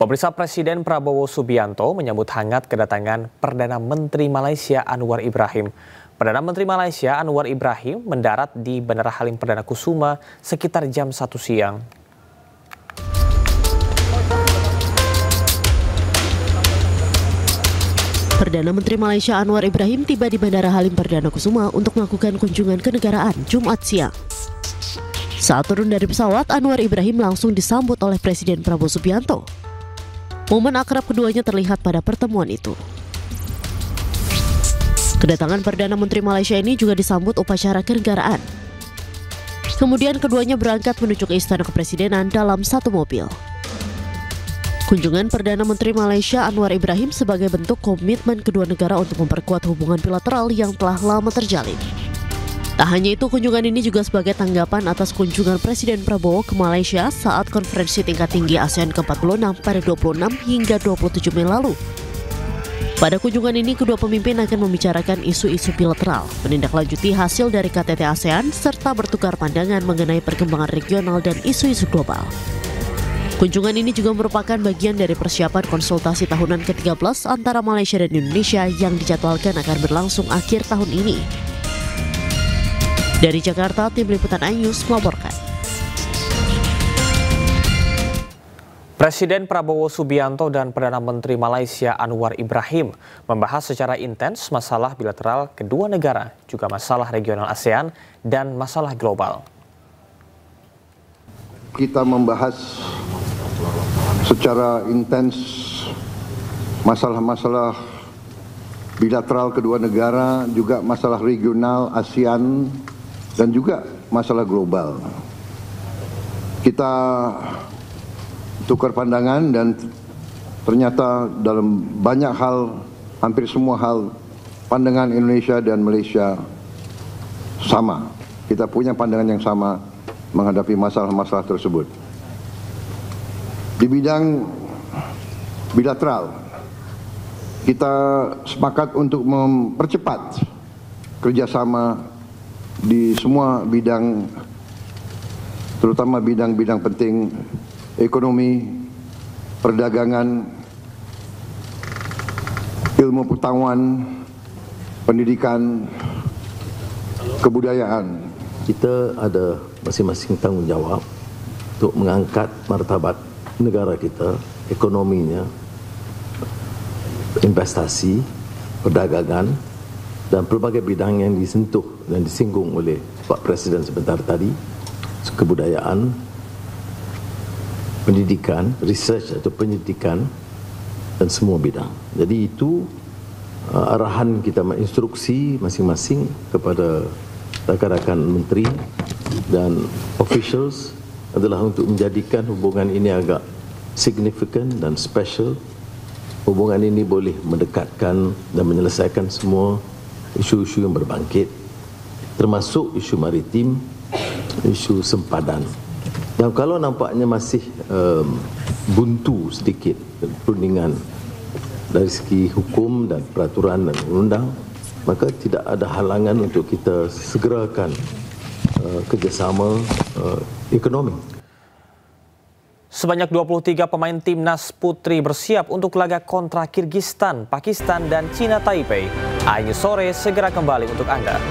Pemirsa, Presiden Prabowo Subianto menyambut hangat kedatangan Perdana Menteri Malaysia Anwar Ibrahim. Perdana Menteri Malaysia Anwar Ibrahim mendarat di Bandara Halim Perdana Kusuma sekitar jam 1 siang. Perdana Menteri Malaysia Anwar Ibrahim tiba di Bandara Halim Perdana Kusuma untuk melakukan kunjungan kenegaraan Jumat siang. Saat turun dari pesawat, Anwar Ibrahim langsung disambut oleh Presiden Prabowo Subianto. Momen akrab keduanya terlihat pada pertemuan itu. Kedatangan Perdana Menteri Malaysia ini juga disambut upacara kenegaraan. Kemudian keduanya berangkat menuju ke Istana Kepresidenan dalam satu mobil. Kunjungan Perdana Menteri Malaysia Anwar Ibrahim sebagai bentuk komitmen kedua negara untuk memperkuat hubungan bilateral yang telah lama terjalin. Tak hanya itu, kunjungan ini juga sebagai tanggapan atas kunjungan Presiden Prabowo ke Malaysia saat konferensi tingkat tinggi ASEAN ke-46 pada 26 hingga 27 Mei lalu. Pada kunjungan ini, kedua pemimpin akan membicarakan isu-isu bilateral, menindaklanjuti hasil dari KTT ASEAN, serta bertukar pandangan mengenai perkembangan regional dan isu-isu global. Kunjungan ini juga merupakan bagian dari persiapan konsultasi tahunan ke-13 antara Malaysia dan Indonesia yang dijadwalkan akan berlangsung akhir tahun ini. Dari Jakarta, Tim Liputan iNews melaporkan. Presiden Prabowo Subianto dan Perdana Menteri Malaysia Anwar Ibrahim membahas secara intens masalah bilateral kedua negara, juga masalah regional ASEAN dan masalah global. Kita membahas secara intens masalah-masalah bilateral kedua negara, juga masalah regional ASEAN, dan juga masalah global. Kita tukar pandangan dan ternyata dalam banyak hal, hampir semua hal, pandangan Indonesia dan Malaysia sama. Kita punya pandangan yang sama menghadapi masalah-masalah tersebut. Di bidang bilateral, kita sepakat untuk mempercepat kerjasama di semua bidang, terutama bidang-bidang penting ekonomi, perdagangan, ilmu pengetahuan, pendidikan, kebudayaan. Kita ada masing-masing tanggung jawab untuk mengangkat martabat negara kita, ekonominya, investasi, perdagangan, dan pelbagai bidang yang disentuh dan disinggung oleh Pak Presiden sebentar tadi, kebudayaan, pendidikan, research atau penyidikan, dan semua bidang. Jadi itu arahan kita, instruksi masing-masing kepada rakan-rakan menteri dan officials adalah untuk menjadikan hubungan ini agak signifikan dan special. Hubungan ini boleh mendekatkan dan menyelesaikan semua isu-isu yang berbangkit, termasuk isu maritim, isu sempadan. Dan kalau nampaknya masih buntu sedikit perundingan dari segi hukum dan peraturan dan undang, maka tidak ada halangan untuk kita segerakan kerjasama ekonomi. Sebanyak 23 pemain timnas putri bersiap untuk laga kontra Kirgistan, Pakistan, dan Cina Taipei. iNews Sore segera kembali untuk Anda.